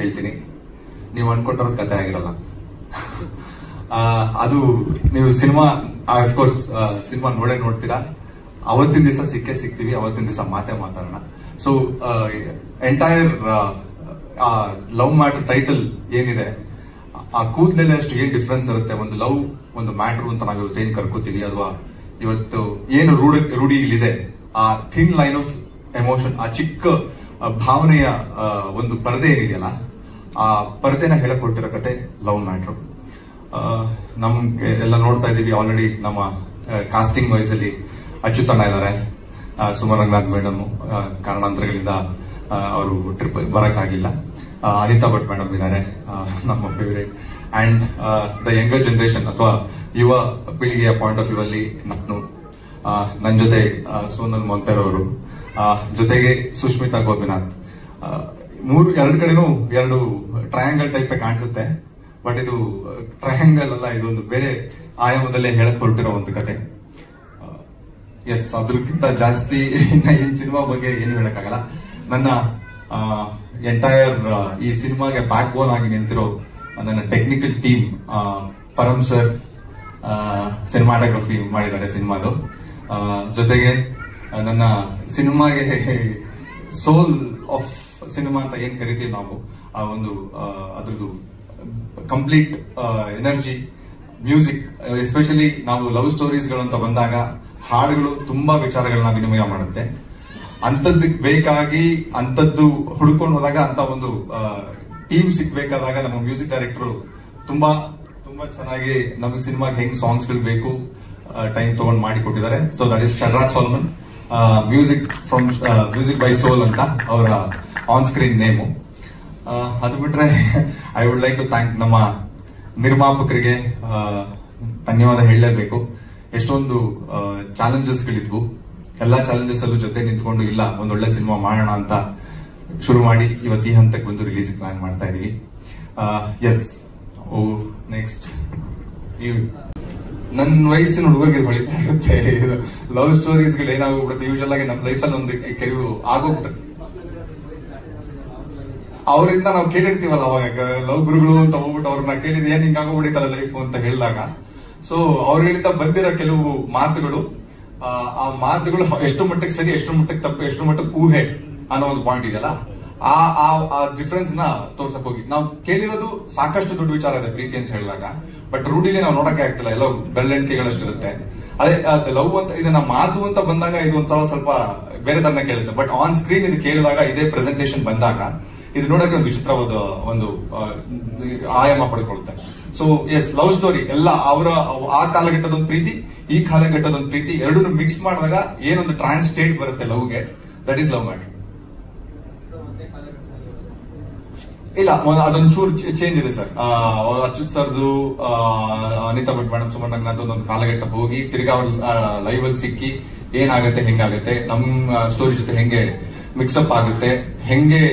ಹೇಳ್ತೀನಿ. ನೀವು ಅನ್ಕೊಂಡಿರೋದು ಕತೆ ಆಗಿರಲ್ಲ. ಅದು ನೀವು ಸಿನಿಮಾ ಅಫ್ಕೋರ್ಸ್ ಸಿನಿಮಾ ನೋಡ್ತೀರಾ. ಅವತ್ತಿನ ದಿವಸ ಸಿಗ್ತೀವಿ, ಅವತ್ತಿನ ದಿವಸ ಮಾತಾಡೋಣ. So entire love matter title ಏನಿದೆ, ಆ ಕೂದಲೆಲ್ಲ ಅಷ್ಟು ಏನ್ ಡಿಫ್ರೆನ್ಸ್ ಇರುತ್ತೆ. ಒಂದು ಲವ್, ಒಂದು ಮ್ಯಾಟರ್ ಅಂತ ನಾವು ಇವತ್ತು ಏನ್ ಕರ್ಕೋತೀವಿ, ಅಥವಾ ಇವತ್ತು ಏನು ರೂಢಿ ಇಲ್ಲಿದೆ, ಆ ಥಿನ್ ಲೈನ್ ಆಫ್ ಎಮೋಷನ್, ಆ ಚಿಕ್ಕ ಭಾವನೆಯ ಒಂದು ಪರದೆ ಏನಿದೆಯಲ್ಲ, ಆ ಪರದೆನ ಹೇಳಕೊಟ್ಟಿರೋ ಕತೆ ಲವ್ ಮ್ಯಾಟ್ರು. ನಮ್ಗೆ ಎಲ್ಲ ನೋಡ್ತಾ ಇದೀವಿ ಆಲ್ರೆಡಿ. ನಮ್ಮ ಕಾಸ್ಟಿಂಗ್ ವೈಸ್ ಅಲ್ಲಿ ಅಚ್ಯುತಣ್ಣ ಇದ್ದಾರೆ, ಸುಮರಂಗನಾಥ್ ಮೇಡಮ್ ಕಾರಣಾಂತರಗಳಿಂದ ಅವರು ಟ್ರಿಪ್ ಬರಕ್ಕಾಗಿಲ್ಲ. ಅನಿತಾ ಭಟ್ ಮೇಡಮ್ ಇದ್ದಾರೆ, ನಮ್ಮ favourite. And the younger generation ಅಥವಾ ಯುವ ಪೀಳಿಗೆಯ ಪಾಯಿಂಟ್ ಆಫ್ ವ್ಯೂ ಅಲ್ಲಿ ನನ್ನ ಜೊತೆ ಸೋನಲ್ ಮೊಂತೆರವರು, ಜೊತೆಗೆ ಸುಷ್ಮಿತಾ ಗೋಪಿನಾಥ್. ಎರಡು ಕಡೆನೂ ಎರಡು ಟ್ರಯಾಂಗಲ್ ಟೈಪ್ ಕಾಣಿಸುತ್ತೆ, ಬಟ್ ಇದು ಟ್ರಯಾಂಗಲ್ ಅಲ್ಲ, ಇದೊಂದು ಬೇರೆ ಆಯಾಮದಲ್ಲೇ ಹೇಳಕ್ ಹೊರಟಿರೋ ಒಂದು ಕತೆ. ಎಸ್, ಅದ್ರಕ್ಕಿಂತ ಜಾಸ್ತಿ ಇನ್ ಸಿನಿಮಾ ಬಗ್ಗೆ ಏನು ಹೇಳಕ್ಕಾಗಲ್ಲ. ನನ್ನ ಎಂಟೈರ್ ಈ ಸಿನಿಮಾಗೆ ಬ್ಯಾಕ್ ಬೋನ್ ಆಗಿ ನಿಂತಿರೋ ನನ್ನ technical team, Param sir cinematography ಮಾಡಿದ್ದಾರೆ ಸಿನಿಮಾದು. ಜೊತೆಗೆ ನನ್ನ ಸಿನಿಮಾಗೆ ಸೋಲ್ ಆಫ್ ಸಿನಿಮಾ ಅಂತ ಏನ್ ಕರಿತೀವಿ ನಾವು, ಆ ಒಂದು ಅದ್ರದ್ದು ಕಂಪ್ಲೀಟ್ ಎನರ್ಜಿ, ಮ್ಯೂಸಿಕ್, ಎಸ್ಪೆಷಲಿ ನಾವು ಲವ್ ಸ್ಟೋರೀಸ್ಗಳು ಅಂತ ಬಂದಾಗ ಹಾಡುಗಳು ತುಂಬಾ ವಿಚಾರಗಳನ್ನ ವಿನಿಮಯ ಮಾಡುತ್ತೆ. ಅಂತದಕ್ಕೆ ಬೇಕಾಗಿ ಅಂತದ್ದು ಹುಡ್ಕೊಂಡು ಹೋದಾಗ ಅಂತ ಒಂದು ಟೀಮ್ ಸಿಗ್ಬೇಕಾದಾಗ ನಮ್ಮ ಮ್ಯೂಸಿಕ್ ಡೈರೆಕ್ಟರ್ ತುಂಬಾ ತುಂಬಾ ಚೆನ್ನಾಗಿ ನಮಗೆ ಸಿನಿಮಾಗೆ ಹೆಂಗ್ ಸಾಂಗ್ಸ್ ಗಳು ಬೇಕು ಟೈಮ್ ತಗೊಂಡು ಮಾಡಿ ಕೊಟ್ಟಿದ್ದಾರೆ. So that is Shadrach Solomon, music by Soul ಅಂತ ಅವರ ಆನ್ ಸ್ಕ್ರೀನ್ ನೇಮು. ಅದು ಬಿಟ್ರೆ I would like to thank ನಮ್ಮ ನಿರ್ಮಾಪಕರಿಗೆ ಧನ್ಯವಾದ ಹೇಳಲೇಬೇಕು. ಎಷ್ಟೊಂದು ಚಾಲೆಂಜಸ್ಗಳಿದ್ವು, ಎಲ್ಲಾ ಚಾಲೆಂಜಸ್ ಅಲ್ಲೂ ಜೊತೆ ನಿಂತ್ಕೊಂಡು ಇಲ್ಲ ಒಂದೊಳ್ಳೆ ಸಿನಿಮಾ ಮಾಡೋಣ ಅಂತ ಶುರು ಮಾಡಿ ಇವತ್ತು ಈ ಹಂತಕ್ಕೆ ಬಂದು ರಿಲೀಸ್ ಪ್ಲಾನ್ ಮಾಡ್ತಾ ಇದೀವಿ. ಎಸ್, ನೆಕ್ಸ್ಟ್ ನನ್ನ ವಯಸ್ಸಿನ ಹುಡುಗರಿಗೆ ಹೊಳಿತಾ ಇರುತ್ತೆ. ಲವ್ ಸ್ಟೋರೀಸ್ ಗಳು ಏನಾಗೋಗ್ಬಿಡುತ್ತೆ ಯೂಶಲ್ ಆಗಿ ನಮ್ಮ ಲೈಫಲ್ಲಿ ಒಂದು ಕೆಲವು ಆಗೋಗ್ಬಿಡುತ್ತೆ. ಅವರಿಂದ ನಾವು ಕೇಳಿರ್ತೀವಲ್ಲ ಅವಾಗ ಲವ್ ಗುರುಗಳು ಅಂತ ಹೋಗ್ಬಿಟ್ಟು ಅವ್ರನ್ನ ಕೇಳಿದ್ರೆ ಏನ್ ಹಿಂಗಾಗೋಗ್ಬಿಡಿತಲ್ಲ ಲೈಫ್ ಅಂತ ಹೇಳಿದಾಗ, ಸೊ ಅವ್ರಗಳಿಂದ ಬಂದಿರೋ ಕೆಲವು ಮಾತುಗಳು, ಆ ಮಾತುಗಳು ಎಷ್ಟು ಮಟ್ಟಕ್ಕೆ ಸರಿ, ಎಷ್ಟು ಮಟ್ಟಕ್ಕೆ ತಪ್ಪು, ಎಷ್ಟು ಮಟ್ಟಕ್ಕೆ ಊಹೆ ಅನ್ನೋ ಒಂದು ಪಾಯಿಂಟ್ ಇದೆಯಲ್ಲ, ಆ ಡಿಫ್ರೆನ್ಸ್ ನ ತೋರ್ಸಕ್ ಹೋಗಿ ನಾವು ಕೇಳಿರೋದು ಸಾಕಷ್ಟು ದೊಡ್ಡ ವಿಚಾರ ಇದೆ ಪ್ರೀತಿ ಅಂತ ಹೇಳಿದಾಗ, ಬಟ್ ರೂಢಿಲಿ ನಾವು ನೋಡಕ್ಕೆ ಆಗ್ತಿಲ್ಲ, ಎಲ್ಲ ಬೆರಳೆಣಿಕೆಗಳಷ್ಟಿರುತ್ತೆ. ಅದೇ ಲವ್ ಅಂತ ಇದನ್ನ ಮಾತು ಅಂತ ಬಂದಾಗ ಇದು ಒಂದ್ಸಲ ಸ್ವಲ್ಪ ಬೇರೆ ತರನ ಕೇಳುತ್ತೆ, ಬಟ್ ಆನ್ ಸ್ಕ್ರೀನ್ ಇದು ಕೇಳಿದಾಗ, ಇದೇ ಪ್ರೆಸೆಂಟೇಶನ್ ಬಂದಾಗ ಇದು ನೋಡಕ್ಕೆ ಒಂದು ವಿಚಿತ್ರವಾದ ಒಂದು ಆಯಾಮ ಪಡ್ಕೊಳುತ್ತೆ. ಸೊ ಎಸ್, ಲವ್ ಸ್ಟೋರಿ ಎಲ್ಲ ಅವರ ಆ ಕಾಲಘಟ್ಟದೊಂದು ಪ್ರೀತಿ, ಈ ಕಾಲಘಟ್ಟದೊಂದು ಪ್ರೀತಿ ಎರಡನ್ನು ಮಿಕ್ಸ್ ಮಾಡಿದಾಗ ಏನೊಂದು ಟ್ರಾನ್ಸ್ಟೇಟ್ ಬರುತ್ತೆ ಲವ್ಗೆ, ದಟ್ ಈಸ್ ಲವ್ ಮ್ಯಾಟರ್. ಇಲ್ಲ, ಅದೊಂಚೂರು ಚೇಂಜ್ ಇದೆ ಸರ್. ಅಚ್ಯುತ್ ಸರ್ದು, ಅನಿತಾ ಭಟ್ ಮೇಡಮ್, ಸುಮರಂಗನಾಥ್ ಒಂದು ಕಾಲಘಟ್ಟ ಹೋಗಿ ತಿರ್ಗಾ ಅವ್ರ ಲೈವ್ ಅಲ್ಲಿ ಸಿಕ್ಕಿ ಏನಾಗುತ್ತೆ, ಹೆಂಗಾಗುತ್ತೆ, ನಮ್ಮ ಸ್ಟೋರಿ ಜೊತೆ ಹೆಂಗೆ ಮಿಕ್ಸಪ್ ಆಗುತ್ತೆ, ಹೆಂಗೆ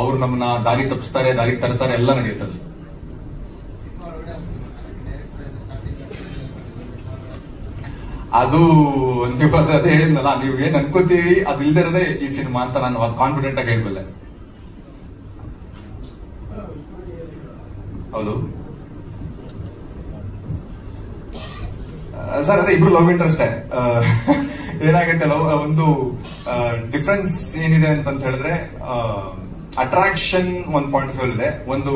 ಅವ್ರು ನಮ್ಮನ್ನ ದಾರಿ ತಪ್ಪಿಸ್ತಾರೆ, ದಾರಿ ತರ್ತಾರೆ, ಎಲ್ಲ ನಡೆಯುತ್ತೆ. ಅದು ನೀವು ಅದೇ ಹೇಳಿದ್ನಲ್ಲ, ನೀವು ಏನ್ ಅನ್ಕೋತೀವಿ ಅದು ಇಲ್ದಿರೋದೇ ಈ ಸಿನಿಮಾ ಅಂತ ನಾನು ಅದು ಕಾನ್ಫಿಡೆಂಟ್ ಆಗಿ ಹೇಳ್ಬಲ್ಲೆ. ಹೌದು ಸರ್, ಅದೇ ಇಬ್ರು ಲವ್ ಇಂಟ್ರೆಸ್ಟೇ. ಏನಾಗುತ್ತೆ, ಲವ್ ಒಂದು ಡಿಫ್ರೆನ್ಸ್ ಏನಿದೆ ಅಂತ ಹೇಳಿದ್ರೆ, ಅಟ್ರಾಕ್ಷನ್ ಒಂದು ಪಾಯಿಂಟ್ ಆಫ್ ವ್ಯೂ ಇದೆ, ಒಂದು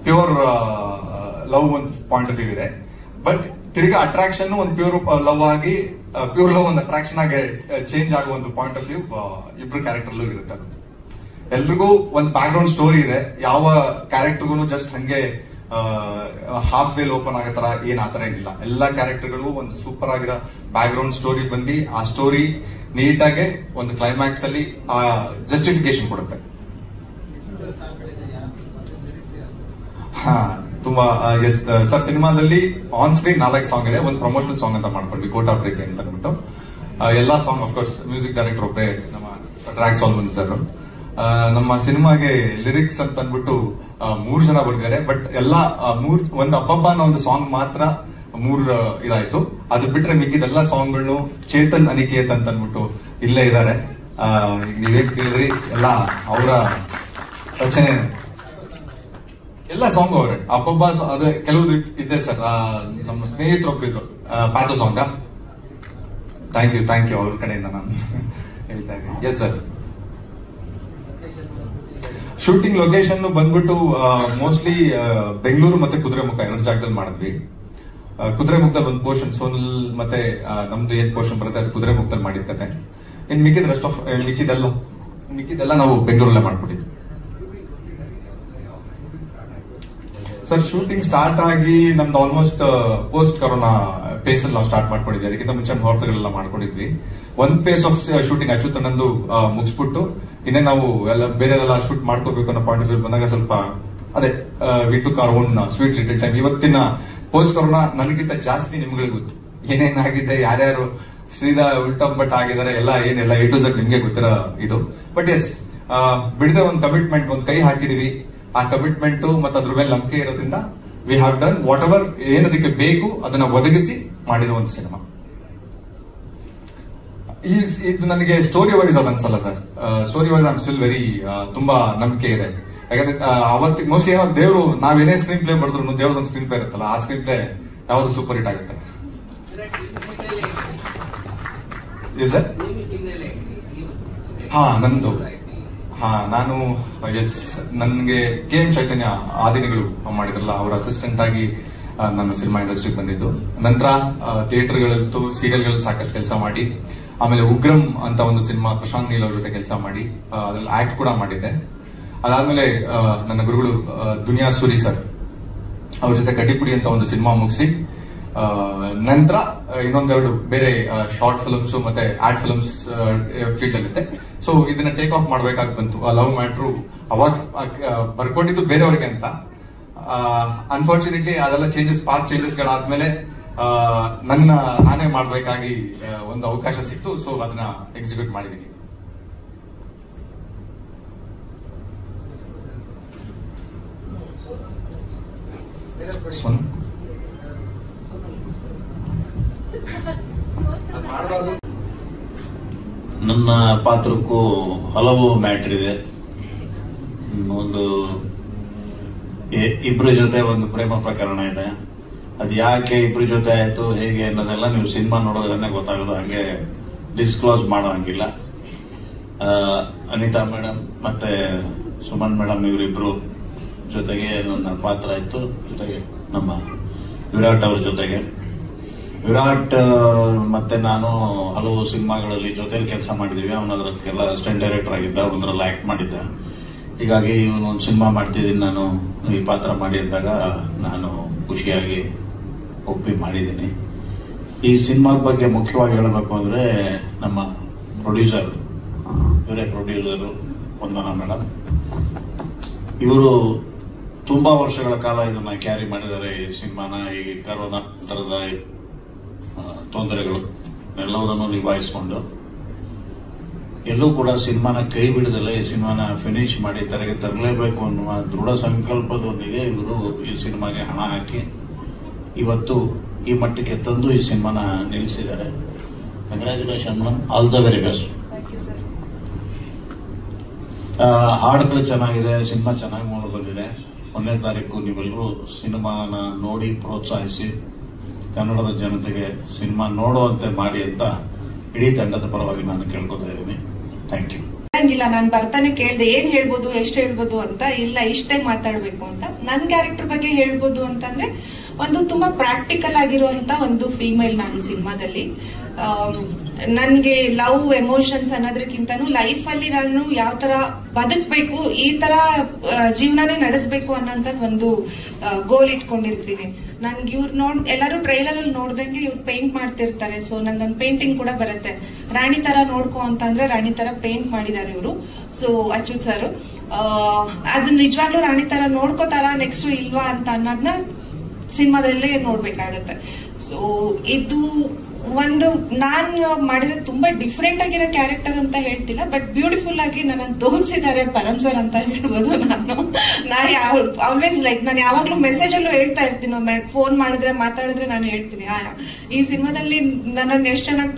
ಪ್ಯೂರ್ ಲವ್ ಒಂದು ಪಾಯಿಂಟ್ ಆಫ್ ವ್ಯೂ ಇದೆ. ಬಟ್ ತಿರ್ಗಾ ಅಟ್ರಾಕ್ಷನ್ ಒಂದು ಪ್ಯೂರ್ ಲವ್ ಆಗಿ, ಪ್ಯೂರ್ ಲವ್ ಒಂದು ಅಟ್ರಾಕ್ಷನ್ ಆಗಿ ಚೇಂಜ್ ಆಗುವ ಒಂದು ಪಾಯಿಂಟ್ ಆಫ್ ವ್ಯೂ ಇಬ್ರು ಕ್ಯಾರೆಕ್ಟರ್ಲೂ ಇರುತ್ತೆ. ಎಲ್ರಿಗೂ ಒಂದು ಬ್ಯಾಕ್ ಗ್ರೌಂಡ್ ಸ್ಟೋರಿ ಇದೆ, ಯಾವ ಕ್ಯಾರೆಕ್ಟರ್ಗೂ ಜಸ್ಟ್ ಹಂಗೆ ಹಾಫ್ ವೇಲ್ ಓಪನ್ ಆಗೋ ತರ ಏನ್ ಆತರ ಏನಿಲ್ಲ. ಎಲ್ಲಾ ಕ್ಯಾರೆಕ್ಟರ್ಗಳು ಒಂದು ಸೂಪರ್ ಆಗಿರೋ ಬ್ಯಾಕ್ ಗ್ರೌಂಡ್ ಸ್ಟೋರಿ ಬಂದು ಆ ಸ್ಟೋರಿ ನೀಟಾಗಿ ಒಂದು ಕ್ಲೈಮ್ಯಾಕ್ಸ್ ಅಲ್ಲಿ ಆ ಜಸ್ಟಿಫಿಕೇಶನ್ ಕೊಡುತ್ತೆ. ಹಾ, ತುಂಬಾ ಎಸ್ ಸರ್. ಸಿನಿಮಾದಲ್ಲಿ ಆನ್ ಸ್ಕ್ರೀನ್ 4 ಸಾಂಗ್ ಇದೆ, ಒಂದು ಪ್ರಮೋಷನಲ್ ಸಾಂಗ್ ಅಂತ ಮಾಡ್ಕೊಂಡ್ವಿ, ಕೋಟಾ ಬ್ರೇಕ್ ಅಂತ ಅಂದ್ಬಿಟ್ಟು. ಎಲ್ಲಾ ಸಾಂಗ್ ಅಫ್ಕೋರ್ಸ್ ಮ್ಯೂಸಿಕ್ ಡೈರೆಕ್ಟರ್ ಒಬ್ಬರೇ, ನಮ್ಮ ಶಡ್ರಾಕ್ ಸಾಲ್ಮನ್ ಸರ್. ನಮ್ಮ ಸಿನಿಮಾಗೆ ಲಿರಿಕ್ಸ್ ಅಂತ ಅಂದ್ಬಿಟ್ಟು 3 ಜನ ಬರ್ದಿದ್ದಾರೆ, ಬಟ್ ಎಲ್ಲಾ ಒಂದು ಹಬ್ಬಬ್ಬ ಅನ್ನೋ ಒಂದು ಸಾಂಗ್ ಮಾತ್ರ 3 ಇದಾಯ್ತು. ಅದು ಬಿಟ್ರೆ ಮಿಕ್ಕಿದೆಲ್ಲ ಸಾಂಗ್ಗಳನ್ನು ಚೇತನ್ ಅನಿಕೇತ್ ಅಂತ ಅಂದ್ಬಿಟ್ಟು ಇಲ್ಲೇ ಇದ್ದಾರೆ. ನೀವೇ ಕೇಳಿದ್ರಿ, ಎಲ್ಲ ಅವರ ರಚನೆ. ಎಲ್ಲ ಸಾಂಗ್ ಅವ್ರೆ. ಅಬ್ಬಬ್ಬ ಅದೇ ಕೆಲವುದು ಇದೆ ಸರ್. ನಮ್ಮ ಸ್ನೇಹಿತರೊಬ್ರು ಇದ್ರು, ಪಾತು ಸಾಂಗ್. ಥ್ಯಾಂಕ್ ಯು ಅವ್ರ ಕಡೆಯಿಂದ ನಾನು ಹೇಳ್ತಾ ಇದ್ದೀನಿ. Yes sir. ಶೂಟಿಂಗ್ ಲೊಕೇಶನ್ ಬಂದ್ಬಿಟ್ಟು ಮೋಸ್ಟ್ಲಿ ಬೆಂಗಳೂರು ಮತ್ತೆ ಕುದುರೆಮುಖ 2 ಜಾಗದಲ್ಲಿ ಮಾಡಿದ್ವಿ. ಕುದುರೆಮುಖದಲ್ಲಿ ಒಂದು ಪೋರ್ಷನ್ ಸೋನಲ್ ಮತ್ತೆ ನಮ್ದು ಏನ್ ಪೋರ್ಷನ್ ಬರುತ್ತೆ ಅದು ಕುದುರೆಮುಖದಲ್ಲಿ ಮಾಡಿದ ಕತೆ. ಇನ್ ಮಿಕ್ಕಿದ ರೆಸ್ಟ್ ಆಫ್ ಮಿಕ್ಕಿದೆಲ್ಲ ನಾವು ಬೆಂಗಳೂರಲ್ಲೇ ಮಾಡ್ಬಿಟ್ಟಿದ್ವಿ ಸರ್. ಶೂಟಿಂಗ್ ಸ್ಟಾರ್ಟ್ ಆಗಿ ನಮ್ದು ಆಲ್ಮೋಸ್ಟ್ ಪೋಸ್ಟ್ ಕರೋನಾ ಪೇಸ್ ಅಲ್ಲಿ ನಾವು ಸ್ಟಾರ್ಟ್ ಮಾಡ್ಕೊಂಡಿದ್ವಿ. ಅದಕ್ಕಿಂತ ಮುಂಚೆ ಮುಹೂರ್ತಗಳೆಲ್ಲ ಮಾಡ್ಕೊಂಡಿದ್ವಿ. ಒಂದ್ ಪೇಸ್ ಆಫ್ ಶೂಟಿಂಗ್ ಅಚ್ಚುತನಂದು ಮುಗಿಸ್ಬಿಟ್ಟು ಇನ್ನೇ ನಾವು ಎಲ್ಲ ಬೇರೆದೆಲ್ಲ ಶೂಟ್ ಮಾಡ್ಕೋಬೇಕು ಅನ್ನೋ ಪಾಯಿಂಟ್ ಆಫ್ ವ್ಯೂ ಬಂದಾಗ ಸ್ವಲ್ಪ ಅದೇ we took our own sweet little time. ಇವತ್ತಿನ ಪೋಸ್ಟ್ ಕರೋನಾ ನನಗಿಂತ ಜಾಸ್ತಿ ನಿಮ್ಗಳಿಗೆ ಗೊತ್ತು ಏನೇನಾಗಿದೆ, ಯಾರ್ಯಾರು ಶ್ರೀಧಾ ಉಲ್ಟಂಬಟ್ ಆಗಿದ್ದಾರೆ, ಎಲ್ಲ ಏನೆಲ್ಲ A to Z ನಿಮ್ಗೆ ಗೊತ್ತಿರೋ ಇದು. ಬಟ್ ಎಸ್, ಬಿಡದೆ ಒಂದು ಕಮಿಟ್ಮೆಂಟ್, ಒಂದು ಕೈ ಹಾಕಿದೀವಿ. ಆ ಕಮಿಟ್ಮೆಂಟ್ ಮತ್ತೆ ಅದ್ರ ಮೇಲೆ ನಂಬಿಕೆ ಇರೋದ್ರಿಂದ we have done whatever ಏನದಕ್ಕೆ ಬೇಕು ಅದನ್ನ ಒದಗಿಸಿ ಮಾಡಿರೋ ಒಂದು ಸಿನಿಮಾ. ಇದು ನನಗೆ ಸ್ಟೋರಿ ವೈಸ್ ಅದು ಅನ್ಸಲ್ಲ sir. Story wise I am still very ತುಂಬಾ ನಂಬಿಕೆ ಇದೆ. ಯಾಕಂದ್ರೆ ಅವತ್ತಿಗೆ ಮೋಸ್ಟ್ಲಿ ಏನೋ ದೇವರು ನಾವೇನೇ ಸ್ಕ್ರೀನ್ ಪ್ಲೇ ಬರೆದ್ರು ದೇವ್ರದೊಂದು ಸ್ಕ್ರೀನ್ ಪ್ಲೇ ಇರುತ್ತಲ್ಲ, ಆ ಸ್ಕ್ರೀನ್ ಪ್ಲೇ ಯಾವ್ದು ಸೂಪರ್ ಹಿಟ್ ಆಗುತ್ತೆ. ಸರ್ ನಂದು ನಾನು ಎಸ್ ನನ್ಗೆ KM ಚೈತನ್ಯ ಆದಿನಗಳು ಮಾಡಿದ್ರಲ್ಲ, ಅವ್ರ ಅಸಿಸ್ಟೆಂಟ್ ಆಗಿ ನಾನು ಸಿನಿಮಾ ಇಂಡಸ್ಟ್ರಿಗೆ ಬಂದಿದ್ದು. ನಂತರ ಥಿಯೇಟರ್ಗಳಂತೂ ಸೀರಿಯಲ್ಗಳಲ್ಲಿ ಸಾಕಷ್ಟು ಕೆಲಸ ಮಾಡಿ, ಆಮೇಲೆ ಉಗ್ರಂ ಅಂತ ಒಂದು ಸಿನಿಮಾ ಪ್ರಶಾಂತ್ ನೀಲ್ ಅವ್ರ ಜೊತೆ ಕೆಲಸ ಮಾಡಿ ಅದ್ರಲ್ಲಿ ಆಕ್ಟ್ ಕೂಡ ಮಾಡಿದ್ದೆ. ಅದಾದ್ಮೇಲೆ ನನ್ನ ಗುರುಗಳು ದುನಿಯಾ ಸೂರಿ ಸರ್ ಅವ್ರ ಜೊತೆ ಕಟಿಪುಡಿ ಅಂತ ಒಂದು ಸಿನಿಮಾ ಮುಗಿಸಿ ನಂತರ ಇನ್ನೊಂದೆರಡು ಬೇರೆ ಶಾರ್ಟ್ ಫಿಲ್ಮ್ಸ್ ಮತ್ತೆ ಆಡ್ ಫಿಲ್ಮ್ಸ್ ಫೀಲ್ಡ್ ಅಲ್ಲಿದೆ. ಸೊ ಇದನ್ನ ಟೇಕ್ ಆಫ್ ಮಾಡ್ಬೇಕಾಗಿ ಬಂತು. ಲವ್ ಮ್ಯಾಟ್ರು ಅವಾಗ ಬರ್ಕೊಂಡಿದ್ದು ಬೇರೆಯವ್ರಿಗೆ ಅಂತ. ಅನ್ಫಾರ್ಚುನೇಟ್ಲಿ ಅದೆಲ್ಲ ಪಾತ್ ಚೇಂಜಸ್ ಗಳಾದ್ಮೇಲೆ ನಾನೇ ಮಾಡ್ಬೇಕಾಗಿ ಒಂದು ಅವಕಾಶ ಸಿಕ್ತು. ಸೊ ಅದನ್ನ ಎಕ್ಸಿಕ್ಯೂಟ್ ಮಾಡಿದೀನಿ. ನನ್ನ ಪಾತ್ರಕ್ಕೂ ಹಲವು ಮ್ಯಾಟ್ರ್ ಇದೆ. ಒಂದು ಇಬ್ಬರ ಜೊತೆ ಒಂದು ಪ್ರೇಮ ಪ್ರಕರಣ ಇದೆ. ಅದು ಯಾಕೆ ಇಬ್ಬರ ಜೊತೆ ಆಯ್ತು ಹೇಗೆ ಅನ್ನೋದೆಲ್ಲ ನೀವು ಸಿನಿಮಾ ನೋಡೋದ್ರನ್ನೇ ಗೊತ್ತಾಗೋದು. ಹಂಗೆ ಡಿಸ್ಕ್ಲೋಸ್ ಮಾಡೋ ಹಂಗಿಲ್ಲ. ಅನಿತಾ ಮೇಡಮ್ ಮತ್ತೆ ಸುಮನ್ ಮೇಡಮ್ ಇವರಿಬ್ರು ಜೊತೆಗೆ ನನ್ನ ಪಾತ್ರ ಇತ್ತು. ಜೊತೆಗೆ ನಮ್ಮ ವಿರಾಟ್ ಅವ್ರ ಜೊತೆಗೆ ವಿರಾಟ್ ಮತ್ತೆ ನಾನು ಹಲವು ಸಿನಿಮಾಗಳಲ್ಲಿ ಜೊತೆಲಿ ಕೆಲಸ ಮಾಡಿದೀವಿ. ಅವನದ್ರಕ್ಕೆಲ್ಲ ಅಸಿಸ್ಟೆಂಟ್ ಡೈರೆಕ್ಟರ್ ಆಗಿದ್ದ, ಒಂದರಲ್ಲಿ ಆಕ್ಟ್ ಮಾಡಿದ್ದ. ಹೀಗಾಗಿ ಇವನೊಂದು ಸಿನಿಮಾ ಮಾಡ್ತಿದ್ದೀನಿ ನಾನು, ಈ ಪಾತ್ರ ಮಾಡಿ ಅಂದಾಗ ನಾನು ಖುಷಿಯಾಗಿ ಒಪ್ಪಿ ಮಾಡಿದ್ದೀನಿ. ಈ ಸಿನಿಮಾದ ಬಗ್ಗೆ ಮುಖ್ಯವಾಗಿ ಹೇಳಬೇಕು ಅಂದ್ರೆ ನಮ್ಮ ಪ್ರೊಡ್ಯೂಸರ್, ಇವರೇ ಪ್ರೊಡ್ಯೂಸರು ವಂದನಾ ಮೇಡಮ್. ಇವರು ತುಂಬಾ ವರ್ಷಗಳ ಕಾಲ ಇದನ್ನ ಕ್ಯಾರಿ ಮಾಡಿದ್ದಾರೆ. ಈ ಸಿನಿಮಾನ ಈ ಕರೋನಾ ನಂತರದ ತೊಂದರೆಗಳು ಎಲ್ಲವನ್ನೂ ನಿಭಾಯಿಸಿಕೊಂಡು ಎಲ್ಲೂ ಕೂಡ ಸಿನಿಮಾನ ಕೈ ಬಿಡದಲ್ಲೇ ಈ ಸಿನಿಮಾನ ಫಿನಿಶ್ ಮಾಡಿ ತೆರೆಗೆ ತರಲೇಬೇಕು ಅನ್ನುವ ದೃಢ ಸಂಕಲ್ಪದೊಂದಿಗೆ ಇವರು ಈ ಸಿನಿಮಾಗೆ ಹಣ ಹಾಕಿ ಇವತ್ತು ಈ ಮಟ್ಟಕ್ಕೆ ತಂದು ಈ ಸಿನಿಮಾನ ನಿಲ್ಲಿಸಿದ್ದಾರೆ. Congratulation madam, all the very best. ಹಾಡುಗಳು ಚೆನ್ನಾಗಿದೆ, ಸಿನಿಮಾ ಚೆನ್ನಾಗಿ ಮೂಡಿ ಬಂದಿದೆ. 1ನೇ ತಾರೀಕು ನೀವೆಲ್ಲರೂ ಸಿನಿಮಾನ ನೋಡಿ ಪ್ರೋತ್ಸಾಹಿಸಿ ಕನ್ನಡದ ಜನತೆಗೆ ಸಿನಿಮಾ ನೋಡುವಂತೆ ಮಾಡಿ ಅಂತ ಇಡೀ ತಂಡದ ಪರವಾಗಿ ನಾನು ಕೇಳ್ಕೊತಾ ಇದ್ದೀನಿ. Thank you. ನಾನು ಬರ್ತಾನೆ ಕೇಳ್ದೆ ಏನ್ ಹೇಳ್ಬೋದು, ಎಷ್ಟು ಹೇಳ್ಬೋದು ಅಂತ. ಇಲ್ಲ, ಇಷ್ಟೇ ಮಾತಾಡ್ಬೇಕು ಅಂತ. ನನ್ ಕ್ಯಾರೆಕ್ಟರ್ ಬಗ್ಗೆ ಹೇಳ್ಬೋದು ಅಂತಂದ್ರೆ ಒಂದು ತುಂಬಾ ಪ್ರಾಕ್ಟಿಕಲ್ ಆಗಿರುವಂತ ಒಂದು ಫೀಮೇಲ್ ನಾನು ಸಿನಿಮಾದಲ್ಲಿ. ನನ್ಗೆ ಲವ್ ಎಮೋಷನ್ಸ್ ಅನ್ನೋದಕ್ಕಿಂತನೂ ಲೈಫ್ ಅಲ್ಲಿ ನಾನು ಯಾವ ತರ ಬದುಕ್ಬೇಕು, ಈ ತರ ಜೀವನನೇ ನಡೆಸಬೇಕು ಅನ್ನೋಂಥದ್ದು ಒಂದು ಗೋಲ್ ಇಟ್ಕೊಂಡಿರ್ತೀನಿ. ನನ್ಗೆ ಇವ್ರು ಎಲ್ಲರೂ ಟ್ರೈಲರ್ ಅಲ್ಲಿ ನೋಡ್ದಂಗೆ ಇವ್ರು ಪೇಂಟ್ ಮಾಡ್ತಿರ್ತಾರೆ. ಸೊ ನಂದೊಂದು ಪೇಂಟಿಂಗ್ ಕೂಡ ಬರುತ್ತೆ. ರಾಣಿ ತರ ನೋಡ್ಕೊ ಅಂತಂದ್ರೆ ರಾಣಿ ತರ ಪೇಂಟ್ ಮಾಡಿದ್ದಾರೆ ಇವರು. ಸೊ ಅಚ್ಯುತ್ ಸರ್ ಅದನ್ನ ನಿಜವಾಗ್ಲೂ ರಾಣಿ ತರ ನೋಡ್ಕೋತಾರ ನೆಕ್ಸ್ಟ್ ಇಲ್ವಾ ಅಂತ ಅನ್ನೋದನ್ನ ಸಿನಿಮಾದಲ್ಲೇ ನೋಡ್ಬೇಕಾಗತ್ತೆ. ಸೊ ಇದು ಒಂದು ನಾನು ಮಾಡಿರೋ ತುಂಬಾ ಡಿಫ್ರೆಂಟ್ ಆಗಿರೋ ಕ್ಯಾರೆಕ್ಟರ್ ಅಂತ ಹೇಳ್ತಿಲ್ಲ, ಬಟ್ ಬ್ಯೂಟಿಫುಲ್ ಆಗಿ ನನ್ನ ತೋರಿಸಿದ್ದಾರೆ ಪರಮ್ ಸರ್ ಅಂತ ಹೇಳ್ಬೋದು. ನಾನು ಆಲ್ವೇಸ್ ಲೈಕ್ ನಾನು ಯಾವಾಗ್ಲೂ ಮೆಸೇಜ್ ಅಲ್ಲೂ ಹೇಳ್ತಾ ಇರ್ತೀನಿ, ಫೋನ್ ಮಾಡಿದ್ರೆ ಮಾತಾಡಿದ್ರೆ ನಾನು ಹೇಳ್ತೀನಿ ಈ ಸಿನಿಮಾದಲ್ಲಿ ನನ್ನನ್ನು ಎಷ್ಟು ಚೆನ್ನಾಗಿ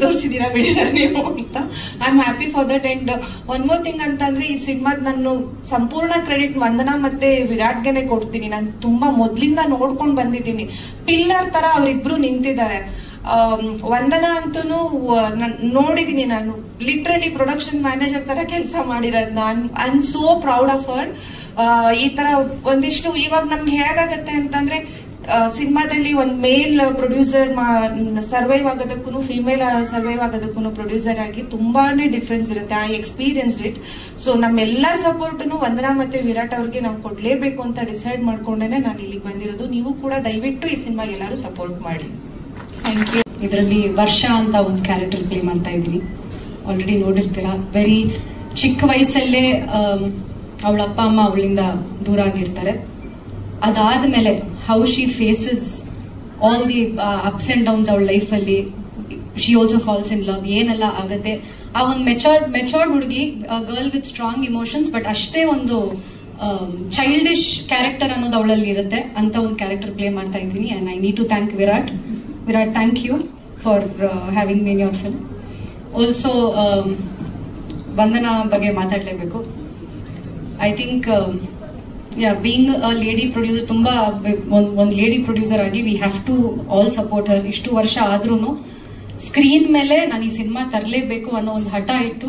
ತೋರಿಸಿದೀರಾ ಬಿಡಿ ಸರ್ ನೀವು ಅಂತ. I am happy for that. And one more thing ಅಂತಂದ್ರೆ ಈ ಸಿನಿಮಾದ ನಾನು ಸಂಪೂರ್ಣ ಕ್ರೆಡಿಟ್ ವಂದನಾ ಮತ್ತೆ ವಿರಾಟ್ಗೆನೆ ಕೊಡ್ತೀನಿ. ನಾನು ತುಂಬಾ ಮೊದ್ಲಿಂದ ನೋಡ್ಕೊಂಡು ಬಂದಿದ್ದೀನಿ, ಪಿಲ್ಲರ್ ತರ ಅವರಿಬ್ರು ನಿಂತಿದ್ದಾರೆ. ವಂದನಾ ಅಂತೂ ನೋಡಿದೀನಿ ನಾನು, ಲಿಟ್ರಲಿ ಪ್ರೊಡಕ್ಷನ್ ಮ್ಯಾನೇಜರ್ ತರ ಕೆಲಸ ಮಾಡಿರೋದು. I am so proud of her. ಈ ತರ ಒಂದಿಷ್ಟು ಇವಾಗ ನಮ್ಗೆ ಹೇಗಾಗತ್ತೆ ಅಂತಂದ್ರೆ ಸಿನಿಮಾದಲ್ಲಿ ಒಂದ್ ಮೇಲ್ ಪ್ರೊಡ್ಯೂಸರ್ ಸರ್ವೈವ್ ಆಗೋದಕ್ಕೂ ಫಿಮೇಲ್ ಸರ್ವೈವ್ ಆಗೋದಕ್ಕೂ ಪ್ರೊಡ್ಯೂಸರ್ ಆಗಿ ತುಂಬಾನೇ ಡಿಫ್ರೆನ್ಸ್ ಇರುತ್ತೆ. I experience it. ಸೊ ನಮ್ಮೆಲ್ಲರ ಸಪೋರ್ಟ್ನು ವಂದನಾ ಮತ್ತೆ ವಿರಾಟ್ ಅವ್ರಿಗೆ ನಾವು ಕೊಡ್ಲೇಬೇಕು ಅಂತ ಡಿಸೈಡ್ ಮಾಡ್ಕೊಂಡೇನೆ ನಾನು ಇಲ್ಲಿಗೆ ಬಂದಿರೋದು. ನೀವು ಕೂಡ ದಯವಿಟ್ಟು ಈ ಸಿನಿಮಾಗೆ ಎಲ್ಲರೂ ಸಪೋರ್ಟ್ ಮಾಡಿ. Thank you. ಇದರಲ್ಲಿ ವರ್ಷ ಅಂತ ಒಂದು ಕ್ಯಾರೆಕ್ಟರ್ ಪ್ಲೇ ಮಾಡ್ತಾ ಇದ್ದೀನಿ. ಆಲ್ರೆಡಿ ನೋಡಿರ್ತೀರಾ. ವೆರಿ ಚಿಕ್ಕ ವಯಸ್ಸಲ್ಲೇ ಅವಳ ಅಪ್ಪ ಅಮ್ಮ ಅವಳಿಂದ ದೂರ ಆಗಿರ್ತಾರೆ. ಅದಾದ್ಮೇಲೆ how she faces all the ups and downs ಅವಳ ಲೈಫಲ್ಲಿ. She also falls in love. ಏನೆಲ್ಲ ಆಗತ್ತೆ, ಆ ಒಂದು ಮೆಚೋರ್ಡ್ ಹುಡುಗಿ, girl with strong emotions, but ಅಷ್ಟೇ ಒಂದು ಚೈಲ್ಡಿಶ್ ಕ್ಯಾರೆಕ್ಟರ್ ಅನ್ನೋದು ಅವಳಲ್ಲಿ ಇರುತ್ತೆ. ಅಂತ ಒಂದು ಕ್ಯಾರೆಕ್ಟರ್ ಪ್ಲೇ ಮಾಡ್ತಾ ಇದ್ದೀನಿ. And I need to thank Virat. Thank you for having me in your film. Also Vandana ಬಗ್ಗೆ ಮಾತಾಡಲೇಬೇಕು. I think being a lady producer, ತುಂಬಾ ಒಂದು ಲೇಡಿ ಪ್ರೊಡ್ಯೂಸರ್ ಆಗಿ we have to all support her. ಇಷ್ಟು ವರ್ಷ ಆದ್ರೂ ಸ್ಕ್ರೀನ್ ಮೇಲೆ ನಾನು ಈ ಸಿನಿಮಾ ತರಲೇಬೇಕು ಅನ್ನೋ ಒಂದು ಹಠ ಇಟ್ಟು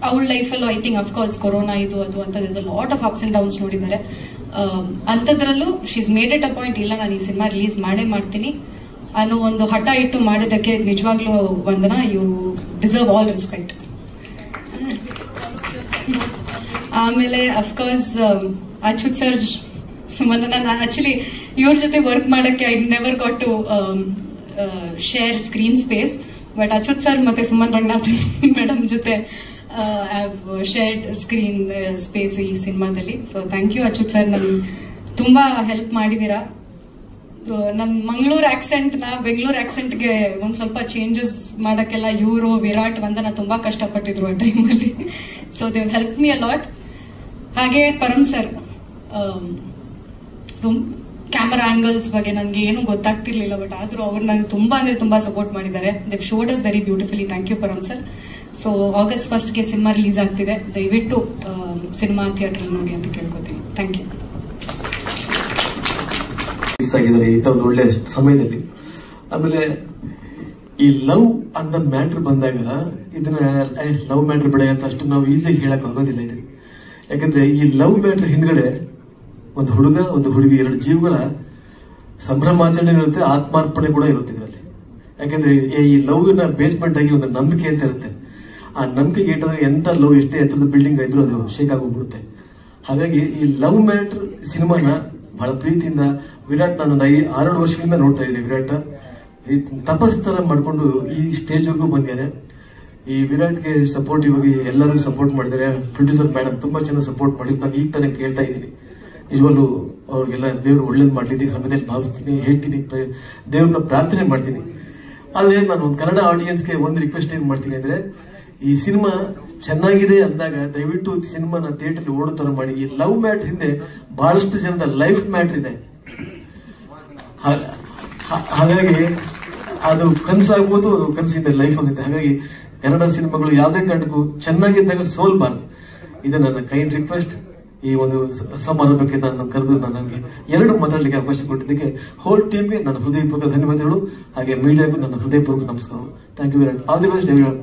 ಅವಳ ಲೈಫಲ್ಲೂ ಐ ಥಿಂಕ್ ಅಫ್ಕೋರ್ಸ್ ಕೊರೋನಾ ಇದು ಅದು ಅಂತ this a lot of ups and downs ನೋಡಿದ್ದಾರೆ. ಅಂಥದ್ರಲ್ಲೂ she is made it a point, ಇಲ್ಲ ನಾನು ಈ ಸಿನಿಮಾ ರಿಲೀಸ್ ಮಾಡೇ ಮಾಡ್ತೀನಿ ಅನ್ನೋ ಒಂದು ಹಠ ಇಟ್ಟು ಮಾಡಿದ್ದಕ್ಕೆ ನಿಜವಾಗ್ಲೂ Vandana, you deserve all respect. ಆಮೇಲೆ ಅಫ್ಕೋರ್ಸ್ ಅಚ್ಯುತ್ ಸರ್, ಸುಮನ್, ನಾನು ಆಕ್ಚುಲಿ ಇವ್ರ ಜೊತೆ ವರ್ಕ್ ಮಾಡಕ್ಕೆ I never got to share screen space, but Achyut sir ಮತ್ತೆ ಸುಮನ್ ರಂಗನಾಥ್ ಮೇಡಮ್ ಜೊತೆ ಶೇರ್ಡ್ ಸ್ಕ್ರೀನ್ ಸ್ಪೇಸ್ ಈ ಸಿನಿಮಾದಲ್ಲಿ. So thank you Achyut sir, ನನ್ ತುಂಬಾ ಹೆಲ್ಪ್ ಮಾಡಿದೀರಾ. ನನ್ ಮಂಗಳೂರು ಆಕ್ಸೆಂಟ್ ನ ಬೆಂಗಳೂರು ಆಕ್ಸೆಂಟ್ಗೆ ಒಂದ್ ಸ್ವಲ್ಪ ಚೇಂಜಸ್ ಮಾಡಕ್ಕೆಲ್ಲ ಇವರು, ವಿರಾಟ್, ವಂದನಾ ತುಂಬಾ ಕಷ್ಟಪಟ್ಟಿದ್ರು ಆ ಟೈಮಲ್ಲಿ. So they help me a lot. ಹಾಗೆ ಪರಮ್ ಸರ್, ಕ್ಯಾಮರಾ ಆಂಗಲ್ಸ್ ಬಗ್ಗೆ ನನಗೆ ಏನು ಗೊತ್ತಾಗ್ತಿರ್ಲಿಲ್ಲ, ಬಟ್ ಆದ್ರೂ ಅವ್ರು ನಂಗೆ ತುಂಬಾ ಅಂದ್ರೆ ತುಂಬಾ ಸಪೋರ್ಟ್ ಮಾಡಿದ್ದಾರೆ. They showed us very beautifully. Thank you Param sir. So August 1st cinema release ಆಗ್ತಿದೆ. ದಯವಿಟ್ಟು ಸಿನಿಮಾ ಥಿಯೇಟರ್ ನೋಡಿ ಅಂತ ಕೇಳ್ಕೊತೀನಿ. Thank you. ಮಿಸ್ ಆಗಿದ್ದಾರೆ ಇಂಥ ಒಂದು ಒಳ್ಳೆ ಸಮಯದಲ್ಲಿ. ಆಮೇಲೆ ಈ ಲವ್ ಅಂತ ಮ್ಯಾಟ್ರ್ ಬಂದಾಗ ಇದನ್ನ ಲವ್ ಮ್ಯಾಟ್ರ್ ಬಿಡ ಅಂತ ಅಷ್ಟು ನಾವು ಈಸಿಯಾಗಿ ಹೇಳಕ್ ಆಗೋದಿಲ್ಲ ಇದು. ಯಾಕಂದ್ರೆ ಈ ಲವ್ ಮ್ಯಾಟ್ರ್ ಹಿಂದ್ಗಡೆ ಒಂದು ಹುಡುಗ ಒಂದು ಹುಡುಗಿ, ಎರಡು ಜೀವಗಳ ಸಂಭ್ರಮಾಚರಣೆ ಇರುತ್ತೆ, ಆತ್ಮಾರ್ಪಣೆ ಕೂಡ ಇರುತ್ತೆ ಇದರಲ್ಲಿ. ಯಾಕಂದ್ರೆ ಈ ಲವ್ ನ ಬೇಸ್ಮೆಂಟ್ ಆಗಿ ಒಂದು ನಂಬಿಕೆ ಅಂತ ಇರುತ್ತೆ. ಆ ನಂಬಿಕೆಗೆ ಇಟ್ಟದಾಗ ಎಂತ ಲವ್ ಎಷ್ಟೇ ಎತ್ತರದ ಬಿಲ್ಡಿಂಗ್ ಇದ್ರೂ ಅದು ಶೇಕ್ ಆಗೋಗ್ಬಿಡುತ್ತೆ. ಹಾಗಾಗಿ ಈ ಲವ್ ಮ್ಯಾಟ್ರ್ ಸಿನಿಮಾನ ಬಹಳ ಪ್ರೀತಿಯಿಂದ ವಿರಾಟ್, ನಾನು 6 ವರ್ಷಗಳಿಂದ ನೋಡ್ತಾ ಇದ್ದೀನಿ. ವಿರಾಟ್ ತಪಸ್ತರ ಮಾಡ್ಕೊಂಡು ಈ ಸ್ಟೇಜ್ವರೆಗೂ ಬಂದಿದ್ದಾರೆ. ಈ ವಿರಾಟ್ಗೆ ಸಪೋರ್ಟಿವ್ ಆಗಿ ಎಲ್ಲರೂ ಸಪೋರ್ಟ್ ಮಾಡಿದ್ದಾರೆ. ಪ್ರೊಡ್ಯೂಸರ್ ಮೇಡಮ್ ತುಂಬಾ ಚೆನ್ನಾಗಿ ಸಪೋರ್ಟ್ ಮಾಡಿದ್ದು ನಾನು ಈಗ ತಾನೇ ಕೇಳ್ತಾ ಇದ್ದೀನಿ. ನಿಜವಾಗ್ಲೂ ಅವ್ರಿಗೆಲ್ಲ ದೇವ್ರು ಒಳ್ಳೇದು ಮಾಡ್ಲಿಕ್ಕೆ ಸಮಯದಲ್ಲಿ ಭಾವಿಸ್ತೀನಿ, ಹೇಳ್ತೀನಿ, ದೇವ್ರನ್ನ ಪ್ರಾರ್ಥನೆ ಮಾಡ್ತೀನಿ. ಆದ್ರೆ ನಾನು ಒಂದು ಕನ್ನಡ ಆಡಿಯನ್ಸ್ಗೆ ಒಂದು ರಿಕ್ವೆಸ್ಟ್ ಏನ್ ಮಾಡ್ತೀನಿ ಅಂದ್ರೆ, ಈ ಸಿನಿಮಾ ಚೆನ್ನಾಗಿದೆ ಅಂದಾಗ ದಯವಿಟ್ಟು ಸಿನಿಮಾನ ಥಿಯೇಟರ್ ಓಡೋ ತರ ಮಾಡಿ. ಈ ಲವ್ ಮ್ಯಾಟ್ರ್ ಹಿಂದೆ ಬಹಳಷ್ಟು ಜನದ ಲೈಫ್ ಮ್ಯಾಟ್ರ್ ಇದೆ. ಹಾಗಾಗಿ ಅದು ಕನಸಾಗ್ಬೋದು, ಅದು ಕನಸಿಂದ ಲೈಫ್ ಆಗುತ್ತೆ. ಹಾಗಾಗಿ ಕನ್ನಡ ಸಿನಿಮಾಗಳು ಯಾವುದೇ ಕಾರಣಕ್ಕೂ ಚೆನ್ನಾಗಿದ್ದಾಗ ಸೋಲ್ಬಾರ್ದು. ಇದು ನನ್ನ ಕೈಂಡ್ ರಿಕ್ವೆಸ್ಟ್. ಈ ಒಂದು ಸಮಾರಂಭಕ್ಕೆ ನಾನು ಕರೆದು ನನಗೆ 2 ಮಾತಾಡಲಿಕ್ಕೆ ಅವಕಾಶ ಕೊಟ್ಟಿದ್ದಕ್ಕೆ ಹೋಲ್ ಟೀಮ್ಗೆ ನನ್ನ ಹೃದಯಪೂರ್ವಕ ಧನ್ಯವಾದಗಳು. ಹಾಗೆ ಮೀಡಿಯಾಗೂ ನನ್ನ ಹೃದಯಪೂರ್ವಕ ನಮಸ್ಕಾರ. Thank you Virat. All the best everyone.